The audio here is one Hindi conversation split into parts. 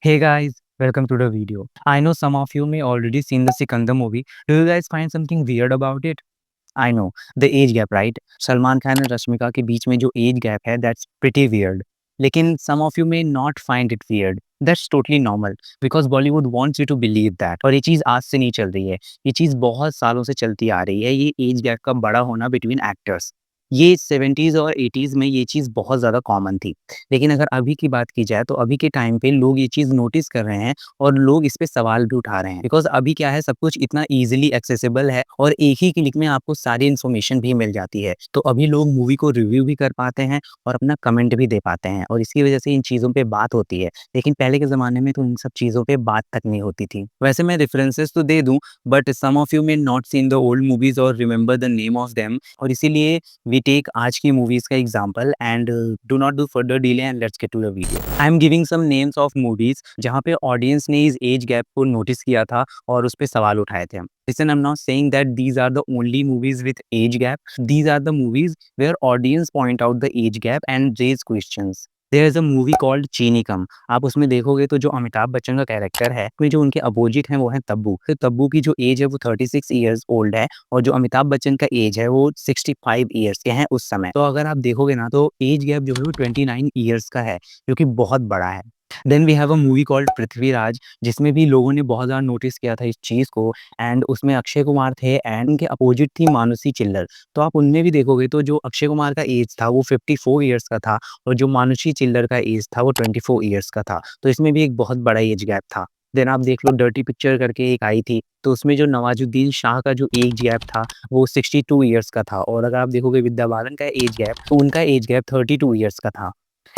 Hey guys, welcome to the video. I know some of you may already seen the Sikandar movie. Do you guys find something weird about it? I know, the age gap, right? Salman Khan और रश्मिका के बीच में जो एज गैप है, that's pretty weird. लेकिन some of you may not find it weird. That's totally normal because Bollywood wants you to believe that. और ये चीज़ आज से नहीं चल रही है. ये चीज़ बहुत सालों से चलती आ रही है. ये एज गैप का बड़ा होना बिटवीन एक्टर्स. ये 70s और 80s में ये चीज़ बहुत ज़्यादा कॉमन थी। लेकिन अगर अभी की बात की जाए तो अभी के टाइम पे लोग ये चीज़ नोटिस कर रहे हैं और लोग इस पे सवाल भी उठा रहे हैं। बिकॉज़ अभी क्या है सब कुछ इतना ईज़िली एक्सेसिबल है और एक ही क्लिक में आपको सारी इन्फॉर्मेशन भी मिल जाती है। तो अभी लोग मूवी को रिव्यू भी कर पाते हैं और अपना कमेंट भी दे पाते हैं और इसकी वज़ह से इन चीज़ों पे बात होती है। लेकिन पहले के ज़माने में तो इन सब चीज़ों पे बात तक नहीं होती थी। वैसे मैं रेफरेंसेस तो दे दूँ but some of you may not seen the old movies और remember the name of them और इसीलिए वी टेक आज की मूवीज का example and do not do further delay and let's get to the video. I am giving some names of movies जहां पे ऑडियंस ने इस एज गैप को नोटिस किया था और उस पे सवाल उठाए थे। Listen, I'm not saying that these are the only movies with age gap. These are the movies where audience point out the age gap and raise questions. There is a movie called चीनी कम। आप उसमें देखोगे तो जो अमिताभ बच्चन का कैरेक्टर है, उसमें जो उनके अपोजिट हैं वो हैं तब्बू। तो तब्बू की जो एज है वो 36 इयर्स ओल्ड है और जो अमिताभ बच्चन का एज है वो 65 इयर्स के हैं उस समय। तो अगर आप देखोगे ना तो एज गैप जो है वो 29 इयर्स का है, जो कि बहुत बड़ा है। Then we have a movie called Prithviraj जिसमें भी लोगों ने बहुत ज़्यादा नोटिस किया था इस चीज़ को एंड उसमें अक्षय कुमार थे एंड उनके अपोजिट थी मानुषी चिल्लर। तो आप उनमें भी देखोगे तो जो अक्षय कुमार का एज था वो 54 इयर्स का था और जो मानुषी चिल्लर का एज था वो 24 इयर्स का था। तो इसमें भी एक बहुत बड़ा एज गैप था। देन आप देख लो डर्टी पिक्चर करके एक आई थी, तो उसमें जो नवाजुद्दीन शाह का जो एज गैप था वो 62 इयर्स का था और अगर आप देखोगे विद्या बालन का एज गैप तो उनका एज गैप 32 इयर्स का था।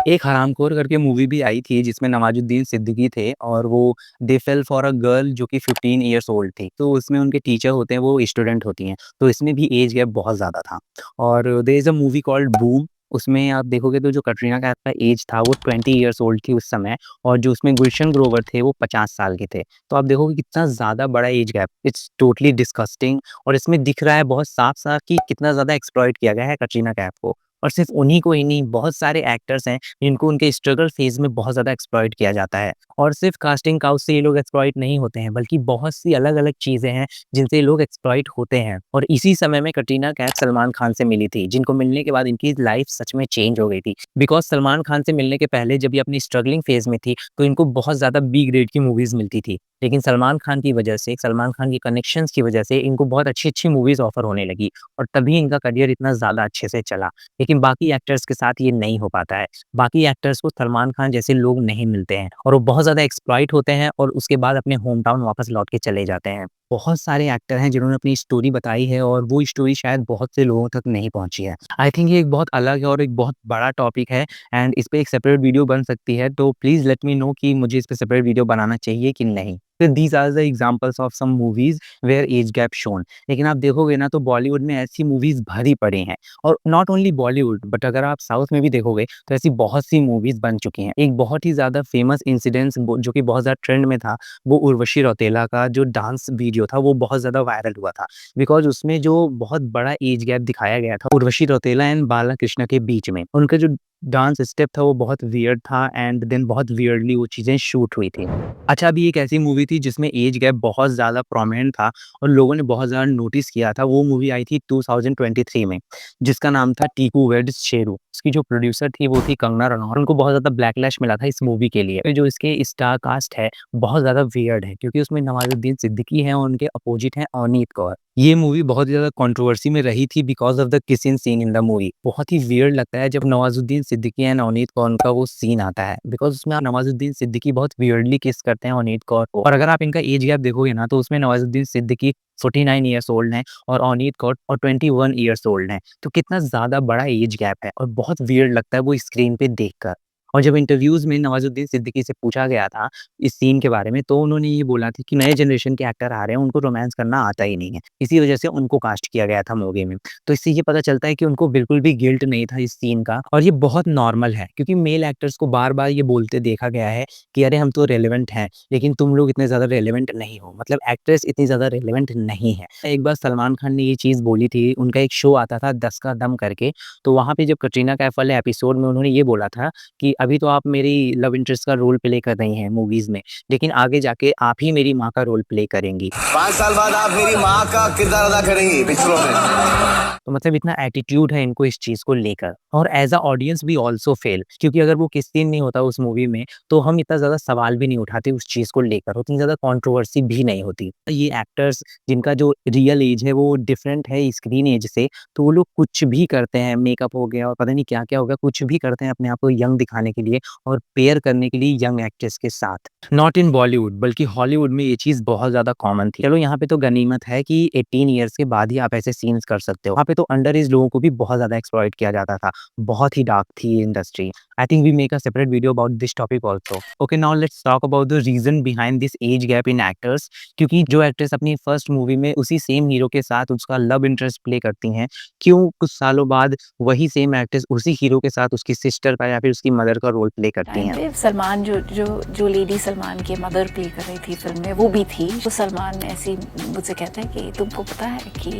एक हरामखोर करके मूवी भी आई थी जिसमें नवाजुद्दीन सिद्दीकी थे और वो दे फेल फॉर अ गर्ल जो कि 15 इयर्स ओल्ड थी। तो उसमें उनके टीचर होते हैं वो स्टूडेंट होती हैं। तो इसमें भी एज गैप बहुत ज़्यादा था। और there is a movie called Boom. उसमें आप देखोगे तो जो कटरीना कैफ का एज था वो 20 इयर्स ओल्ड थी उस समय और जो उसमें गुलशन ग्रोवर थे वो 50 साल के थे। तो आप देखोगे कितना ज़्यादा बड़ा age gap, it's totally disgusting. और इसमें दिख रहा है बहुत साफ-साफ कि कितना ज़्यादा एक्सप्लॉइट किया गया है कटरीना कैफ को। और सिर्फ़ उन्हीं को ही नहीं, बहुत सारे एक्टर्स हैं जिनको उनके स्ट्रगल फेज़ में बहुत ज़्यादा एक्सप्लॉइट किया जाता है। और सिर्फ़ कास्टिंग काउच से ये लोग एक्सप्लॉइट नहीं होते हैं, बल्कि बहुत सी अलग-अलग चीज़ें हैं जिनसे ये लोग एक्सप्लॉइट होते हैं। और इसी समय में कटरीना कैफ सलमान खान से मिली थी, जिनको मिलने के बाद इनकी लाइफ़ सच में चेंज हो गई थी। बिकॉज़ सलमान खान से मिलने के पहले जब ये अपनी स्ट्रगलिंग फेज़ में थी, तो इनको बहुत ज़्यादा बी ग्रेड की मूवीज़ मिलती थी। लेकिन सलमान खान की वजह से, सलमान खान के कनेक्शंस की वजह से इनको बहुत अच्छी-अच्छी मूवीज़ ऑफ़र होने लगी और तभी इनका करियर इतना ज़्यादा अच्छे से चला। लेकिन बाकी एक्टर्स के साथ ये नहीं हो पाता है। बाकी एक्टर्स को सलमान खान जैसे लोग नहीं मिलते हैं और वो बहुत ज़्यादा एक्सप्लॉइट होते हैं और उसके बाद अपने होम टाउन वापस लौट के चले जाते हैं। बहुत सारे एक्टर हैं जिन्होंने अपनी स्टोरी बताई है और वो स्टोरी शायद बहुत से लोगों तक नहीं पहुँची है। आई थिंक ये एक बहुत अलग है और एक बहुत बड़ा टॉपिक है एंड इस पे एक सेपरेट वीडियो बन सकती है। तो प्लीज़ लेट मी नो कि मुझे इस पे सेपरेट वीडियो बनाना चाहिए कि नहीं। तो these are the examples of some movies where age gap shown. लेकिन आप देखोगे ना तो बॉलीवुड में ऐसी मूवीज़ भरी पड़ी हैं। और नॉट ओनली बॉलीवुड बट अगर आप साउथ में भी देखोगे तो ऐसी बहुत सी मूवीज़ बन चुकी हैं। एक बहुत ही ज़्यादा फेमस इंसिडेंस जो कि बहुत ज़्यादा ट्रेंड में था, वो उर्वशी रौतेला का जो डांस वीडियो था वो बहुत ज़्यादा वायरल हुआ था। बिकॉज़ उसमें जो बहुत बड़ा एज गैप दिखाया गया था उर्वशी रौतेला एंड बाला कृष्णा के बीच में। उनका जो डांस स्टेप था वो बहुत वियर्ड था एंड देन बहुत वियर्डली वो चीज़ें शूट हुई थी। अच्छा, अभी एक ऐसी मूवी थी जिसमें एज गैप बहुत ज़्यादा प्रोमिनेंट था और लोगों ने बहुत ज़्यादा नोटिस किया था। वो मूवी आई थी 2023 में, जिसका नाम था टीकू वेड्स शेरू। उसकी जो प्रोड्यूसर थी वो थी कंगना रनौत। उनको बहुत ज़्यादा बैकलैश मिला था इस मूवी के लिए। जो इसके स्टार कास्ट है बहुत ज़्यादा वियर्ड है क्योंकि उसमें नवाजुद्दीन सिद्दीकी हैं और उनके अपोजिट हैं अवनीत कौर। ये मूवी बहुत ज़्यादा कंट्रोवर्सी में रही थी because of the kissing seen in the movie. बहुत ही वियर्ड लगता है जब नवाजुद्दीन सिद्दीकी एंड अवनीत कौर का वो सीन आता है बिकॉज़ उसमें नवाजुद्दीन सिद्दीकी बहुत वियर्डली किस करते हैं अवनीत कौर को। और अगर आप इनका एज गैप देखोगे ना तो उसमें नवाजुद्दीन सिद्दीकी 49 इयर्स ओल्ड हैं और अवनीत कौर और 21 इयर्स ओल्ड हैं। तो कितना ज़्यादा बड़ा एज गैप है और बहुत वियर्ड लगता है वो स्क्रीन पे देखकर। और जब इंटरव्यूज़ में नवाजुद्दीन सिद्दीकी से पूछा गया था इस सीन के बारे में, तो उन्होंने ये बोला था कि नए जनरेशन के एक्टर आ रहे हैं, उनको रोमांस करना आता ही नहीं है। इसी वजह से उनको कास्ट किया गया था मूवी में। तो इससे ये पता चलता है कि उनको बिल्कुल भी गिल्ट नहीं था इस सीन का और ये बहुत नॉर्मल है क्योंकि मेल एक्टर्स को बार-बार ये बोलते देखा गया है कि अरे हम तो रिलेवेंट हैं, लेकिन तुम लोग इतने ज़्यादा रिलेवेंट नहीं हो। मतलब एक्ट्रेस इतनी ज़्यादा रिलेवेंट नहीं है। एक बार सलमान खान ने ये चीज़ बोली थी, उनका एक शो आता था 10 का दम करके, तो वहाँ पे जब कटरीना कैफ वाले एपिसोड में उन्होंने ये बोला था कि अभी तो आप मेरी लव इंटरेस्ट का रोल प्ले कर रही हैं मूवीज़ में, लेकिन आगे जाके आप ही मेरी माँ का रोल प्ले करेंगी। 5 साल बाद आप मेरी माँ का किरदार अदा करेंगी पिक्चरों में। तो मतलब इतना एटीट्यूड है इनको इस चीज़ को लेकर और एज़ अ ऑडियंस भी ऑल्सो फेल क्योंकि अगर वो किस सीन नहीं होता उस मूवी में, तो हम इतना ज़्यादा सवाल भी नहीं उठाते उस चीज़ को लेकर, उतनी ज़्यादा कंट्रोवर्सी भी नहीं होती। ये एक्टर्स जिनका जो रियल एज है वो डिफरेंट है स्क्रीन एज से, तो वो लोग कुछ भी करते हैं, मेकअप हो गया और पता नहीं क्या-क्या हो गया, कुछ भी करते हैं अपने आप को यंग दिखाने के लिए और पेयर करने के लिए यंग एक्ट्रेस के साथ। नॉट इन बॉलीवुड बल्कि हॉलीवुड में ये चीज़ बहुत ज़्यादा कॉमन थी। चलो यहाँ पे तो गनीमत है कि 18 इयर्स के बाद ही आप ऐसे सीन्स कर सकते हो। वहाँ पे तो अंडर एज लोगों को भी बहुत ज़्यादा एक्सप्लॉइट किया जाता था। बहुत ही डार्क थी ये industry. I think we make a separate video about this topic also. Okay now let's talk about the reason behind this age gap in actors क्योंकि जो एक्ट्रेस अपनी फर्स्ट मूवी में उसी सेम हीरो के साथ उसका लव इंटरेस्ट प्ले करती हैं, क्यों कुछ सालों बाद वही सेम एक्ट्रेस उसी हीरो के साथ उसकी सिस्टर का या फिर उसकी मदर का रोल प्ले करती टाइम हैं? पे सलमान जो लेडी सलमान की मदर प्ले कर रही थी फिल्म में वो भी थी। तो सलमान ऐसी मुझसे कहता है कि तुमको पता है कि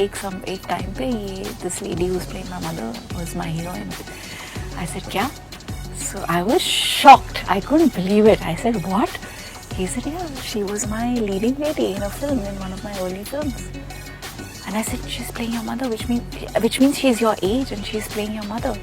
एक टाइम पे ये this lady who's playing my mother was my heroine. I said क्या? So I was shocked, I couldn't believe it. I said what? He said, yeah, she was my leading lady in a film, in one of my early films. And I said, she's playing your mother, which means she's your age and she's playing your mother.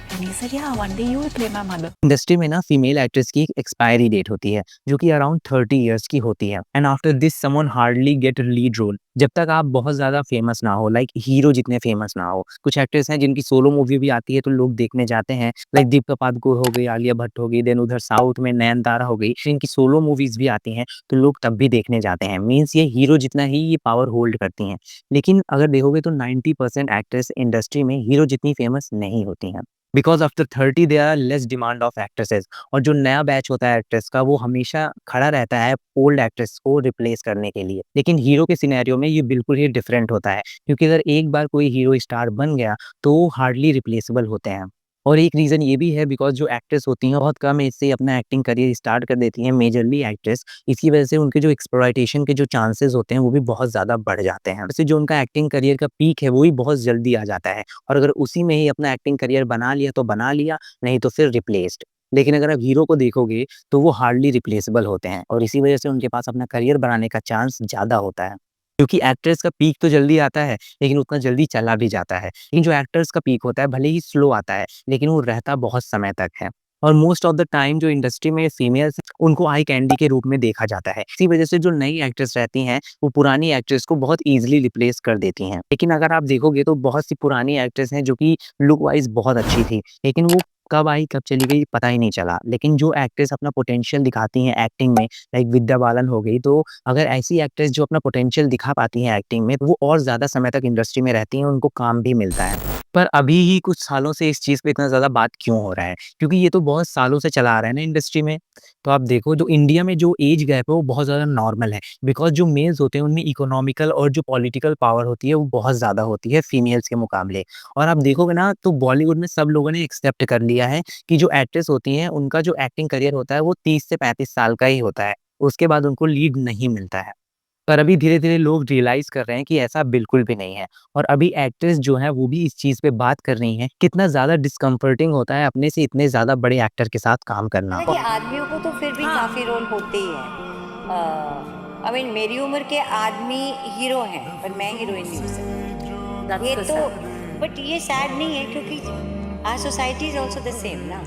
And he said, yeah, one day you will play my mother. Industry में ना फीमेल एक्ट्रेस की एक एक्सपायरी डेट होती है जो कि अराउंड 30 इयर्स की होती है and after this someone hardly get lead role. जब तक आप बहुत ज्यादा फेमस ना हो लाइक हीरो जितने फेमस ना हो। कुछ एक्ट्रेस हैं जिनकी सोलो मूवी भी आती है तो लोग देखने जाते हैं लाइक दीपिका पादुकोण हो गई, आलिया भट्ट हो गई, देन उधर साउथ में नयनतारा हो गई, इनकी सोलो मूवीज भी आती हैं तो लोग तब भी देखने जाते हैं। मीन्स ये हीरो जितना ही ये पावर होल्ड करती हैं। लेकिन अगर देखोगे तो 90% एक्ट्रेस इंडस्ट्री में हीरो जितनी फेमस नहीं होती हैं because after 30 there are less demand of actresses और जो नया बैच होता है एक्ट्रेस का वो हमेशा खड़ा रहता है ओल्ड एक्ट्रेस को रिप्लेस करने के लिए। लेकिन हीरो के सिनेरियो में ये बिल्कुल ही डिफरेंट होता है क्योंकि अगर एक बार कोई हीरो स्टार बन गया तो वो हार्डली रिप्लेसेबल होते हैं। और एक रीज़न ये भी है बिकॉज़ जो एक्ट्रेस होती हैं बहुत कम एज से अपना एक्टिंग करियर स्टार्ट कर देती हैं मेजरली एक्ट्रेस। इसकी वजह से उनके जो एक्सप्लॉयटेशन के जो चांसेस होते हैं वो भी बहुत ज़्यादा बढ़ जाते हैं। वैसे जो उनका एक्टिंग करियर का पीक है वो भी बहुत जल्दी आ जाता है और अगर उसी में ही अपना एक्टिंग करियर बना लिया तो बना लिया, नहीं तो फिर रिप्लेस्ड। लेकिन अगर आप हीरो को देखोगे तो वो हार्डली रिप्लेसेबल होते हैं और इसी वजह से उनके पास अपना करियर बनाने का चांस ज़्यादा होता है। क्योंकि एक्ट्रेस का पीक तो जल्दी आता है, लेकिन उतना जल्दी चला भी जाता है। लेकिन जो एक्टर्स का पीक होता है भले ही स्लो आता है, लेकिन वो रहता बहुत समय तक है। और मोस्ट ऑफ द टाइम जो इंडस्ट्री में फीमेल्स उनको आई कैंडी के रूप में देखा जाता है। इसी वजह से जो नई एक्ट्रेस रहती हैं, वो पुरानी एक्ट्रेस को बहुत ईज़िली रिप्लेस कर देती हैं। लेकिन अगर आप देखोगे तो बहुत सी पुरानी एक्ट्रेस हैं जो कि लुक वाइज़ बहुत अच्छी थी, लेकिन वो कब आई, कब चली गई पता ही नहीं चला। लेकिन जो एक्ट्रेस अपना पोटेंशियल दिखाती हैं एक्टिंग में, लाइक विद्या बालन हो गई, तो अगर ऐसी एक्ट्रेस जो अपना पोटेंशियल दिखा पाती हैं एक्टिंग में, तो वो और ज़्यादा समय तक इंडस्ट्री में रहती हैं, उनको काम भी मिलता है। पर अभी ही कुछ सालों से इस चीज़ पे इतना ज़्यादा बात क्यों हो रहा है? क्योंकि ये तो बहुत सालों से चला आ रहा है ना इंडस्ट्री में। तो आप देखो जो इंडिया में जो एज गैप है वो बहुत ज़्यादा नॉर्मल है बिकॉज़ जो मेल्स होते हैं उनमें इकोनॉमिकल और जो पॉलिटिकल पावर होती है वो बहुत ज़्यादा होती है फीमेल्स के मुकाबले। और आप देखोगे ना तो बॉलीवुड में सब लोगों ने एक्सेप्ट कर लिया है कि जो एक्ट्रेस होती हैं उनका जो एक्टिंग करियर होता है वो 30 से 35 साल का ही होता है। उसके बाद उनको लीड नहीं मिलता है। पर अभी धीरे-धीरे लोग रियलाइज़ कर रहे हैं कि ऐसा बिल्कुल भी नहीं है और अभी एक्ट्रेस जो हैं वो भी इस चीज़ पे बात कर रही हैं, कितना ज़्यादा डिस्कम्फर्टिंग होता है अपने से इतने ज़्यादा बड़े एक्टर के साथ काम करना। हालाँकि आदमियों को तो फिर भी काफ़ी रोल होते ही हैं। आई मीन मेरी उम्र के आदमी हीरो हैं पर मैं हीरोइन नहीं हो सकती। ये तो बट ये सैड नहीं है क्योंकि our society is also the same ना।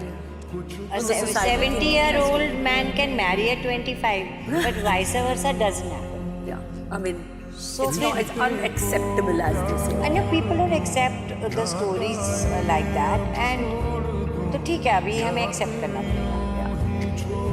A 70-year-old man can marry at 25, but vice versa doesn't happen. Yeah, I mean, So it's unacceptable as they say. I know people don't accept the stories like that, and तो ठीक है अभी हमें accept करना पड़ेगा।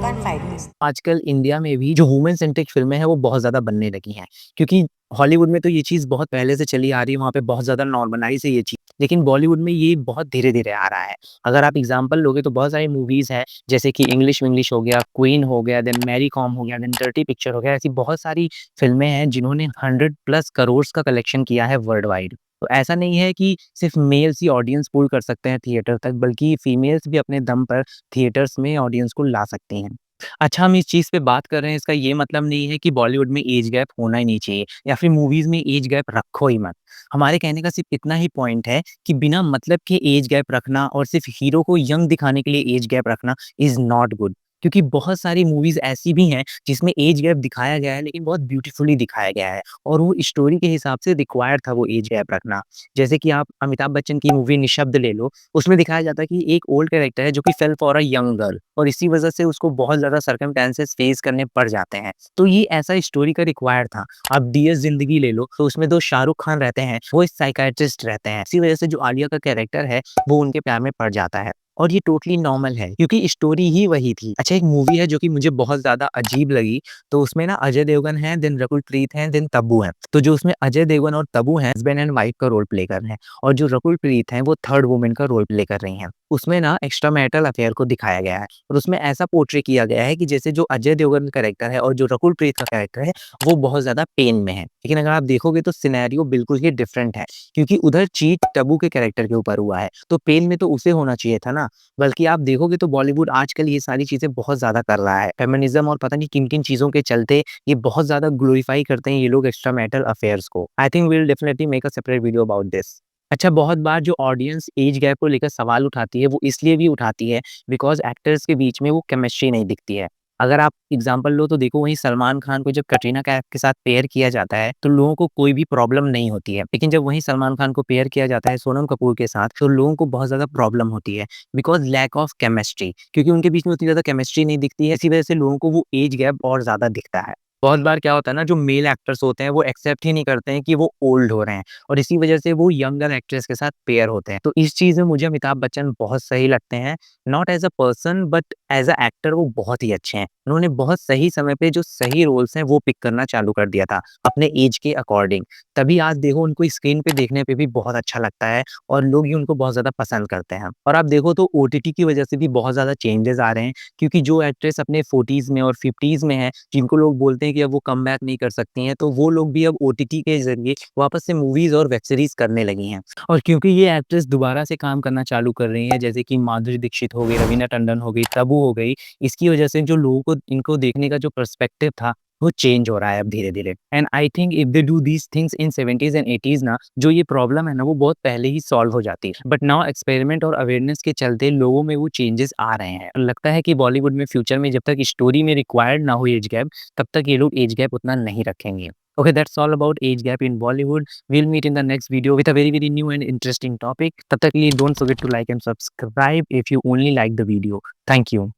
Can't fight this. आजकल इंडिया में भी जो वुमेन सेंट्रिक फ़िल्में हैं वो बहुत ज़्यादा बनने लगी हैं क्योंकि हॉलीवुड में तो ये चीज़ बहुत पहले से चली आ रही है, वहाँ पे बहुत ज़्यादा नॉर्मलाइज़ है ये चीज़। लेकिन बॉलीवुड में ये बहुत धीरे-धीरे आ रहा है। अगर आप एग्ज़ाम्पल लोगे तो बहुत सारी मूवीज़ हैं जैसे कि इंग्लिश विंग्लिश हो गया, क्वीन हो गया, देन मैरी कॉम हो गया, देन डर्टी पिक्चर हो गया, ऐसी बहुत सारी फ़िल्में हैं जिन्होंने 100 प्लस करोड़ का कलेक्शन किया है वर्ल्ड वाइड। तो ऐसा नहीं है कि सिर्फ़ मेल्स ही ऑडियंस पुल कर सकते हैं थिएटर तक, बल्कि फीमेल्स भी अपने दम पर थिएटर्स में ऑडियंस को ला सकती हैं। अच्छा, हम इस चीज़ पे बात कर रहे हैं, इसका ये मतलब नहीं है कि बॉलीवुड में एज गैप होना ही नहीं चाहिए या फिर मूवीज़ में एज गैप रखो ही मत। हमारे कहने का सिर्फ़ इतना ही पॉइंट है कि बिना मतलब के एज गैप रखना और सिर्फ़ हीरो को यंग दिखाने के लिए एज गैप रखना इज़ नॉट गुड। क्योंकि बहुत सारी मूवीज़ ऐसी भी हैं जिसमें एज गैप दिखाया गया है, लेकिन बहुत ब्यूटीफुली दिखाया गया है और वो स्टोरी के हिसाब से रिक्वायर्ड था वो एज गैप रखना। जैसे कि आप अमिताभ बच्चन की मूवी निःशब्द ले लो, उसमें दिखाया जाता है कि एक ओल्ड कैरेक्टर है जो कि fail for a young girl और इसी वजह से उसको बहुत ज़्यादा सर्कमस्टेंसेस फेस करने पड़ जाते हैं। तो ये ऐसा स्टोरी का रिक्वायर्ड था। आप डीएस ज़िंदगी ले लो, तो उसमें जो शाहरुख खान रहते हैं, वो एक साइकियाट्रिस्ट रहते हैं। इसी वजह से जो आलिया का कैरेक्टर है, वो उनके प्यार में पड़ जाता है। और ये टोटली नॉर्मल है क्योंकि स्टोरी ही वही थी। अच्छा, एक मूवी है जो कि मुझे बहुत ज़्यादा अजीब लगी, तो उसमें ना अजय देवगन है, देन रकुल प्रीत है, देन तब्बू है। तो जो उसमें अजय देवगन और तब्बू हैं, हस्बैंड एंड वाइफ का रोल प्ले कर रहे हैं और जो रकुल प्रीत हैं, वो थर्ड वुमन का रोल प्ले कर रही हैं। उसमें ना एक्स्ट्रा मैरिटल अफेयर को दिखाया गया है और उसमें ऐसा पोर्ट्रे किया गया है कि जैसे जो अजय देवगन का कैरेक्टर है और जो रकुल प्रीत का कैरेक्टर है, वो बहुत ज़्यादा पेन में है। लेकिन अगर आप देखोगे तो सिनेरियो बिल्कुल ही डिफरेंट है क्योंकि उधर चीट तब्बू के कैरेक्टर के ऊपर हुआ है, तो पेन में तो उसे होना चाहिए था ना। बल्कि आप देखोगे तो बॉलीवुड आजकल ये सारी चीज़ें बहुत ज़्यादा कर रहा है। फेमिनिज़्म और पता नहीं किन-किन चीज़ों के चलते ये बहुत ज़्यादा ग्लोरीफाई करते हैं ये लोग एक्स्ट्रा मैरिटल अफेयर्स को। I think we will definitely make a separate video about this. अच्छा, बहुत बार जो ऑडियंस ऐज गैप को लेकर सवाल उठाती है, वो इसलिए भी उठाती है बिकॉज़ एक्टर्स के बीच में वो केमिस्ट्री नहीं दिखती है। अगर आप एग्ज़ाम्पल लो तो देखो वहीं सलमान खान को जब कटरीना कैफ के साथ पेयर किया जाता है, तो लोगों को कोई भी प्रॉब्लम नहीं होती है। लेकिन जब वहीं सलमान खान को पेयर किया जाता है सोनम कपूर के साथ, तो लोगों को बहुत ज़्यादा प्रॉब्लम होती है बिकॉज़ लैक ऑफ केमिस्ट्री क्योंकि उनके बीच में उतनी ज़्यादा केमिस्ट्री नहीं दिखती है, इसी वजह से लोगों को वो ऐज गैप और ज़्यादा दिखता है। बहुत बार क्या होता है ना, जो मेल एक्टर्स होते हैं, वो एक्सेप्ट ही नहीं करते हैं कि वो ओल्ड हो रहे हैं और इसी वजह से वो यंगर एक्ट्रेस के साथ पेयर होते हैं। तो इस चीज़ में मुझे अमिताभ बच्चन बहुत सही लगते हैं, not as a person but as a actor वो बहुत ही अच्छे हैं। उन्होंने बहुत सही समय पे जो सही रोल्स हैं, वो पिक करना चालू कर दिया था, अपने ऐज के अकॉर्डिंग। तभी आज देखो उनको स्क्रीन पे देखने पे भी बहुत अच्छा लगता है और लोग ही उनको बहुत ज़्यादा पसंद करते हैं। और आप देखो तो ओटीटी की वजह से भी बहुत ज़्यादा चेंजेज़ आ रहे हैं क्योंकि जो एक्ट्रेस अपने 40s में और 50s में हैं, जिनको लोग बोलते हैं कि अब वो कमबैक नहीं कर सकती हैं, तो वो लोग भी अब ओटीटी के ज़रिए वापस से मूवीज़ और वेब सीरीज़ करने लगी हैं। और क्योंकि ये एक्ट्रेस दोबारा से काम करना चालू कर रही हैं, जैसे कि माधुरी दीक्षित हो गई, रवीना टंडन हो गई, तब्बू हो गई, इसकी वजह से जो लोगों को इनको देखने का जो पर्सपेक्टिव था, वो चेंज हो रहा है अब धीरे-धीरे। And I think if they do these things in 70s and 80s ना, जो ये प्रॉब्लम है ना, वो बहुत पहले ही सॉल्व हो जाती। बट नाउ एक्सपेरिमेंट और अवेयरनेस के चलते लोगों में वो चेंजेस आ रहे हैं। लगता है कि बॉलीवुड में फ्यूचर में जब तक स्टोरी में रिक्वायर्ड ना हो एज गैप, तब तक ये लोग एज गैप उतना नहीं रखेंगे। Okay, that's all about age gap in Bollywood. We'll meet in the next video with a very new and interesting topic. तब तक के लिए don't forget to like and subscribe if you only like the video. Thank you.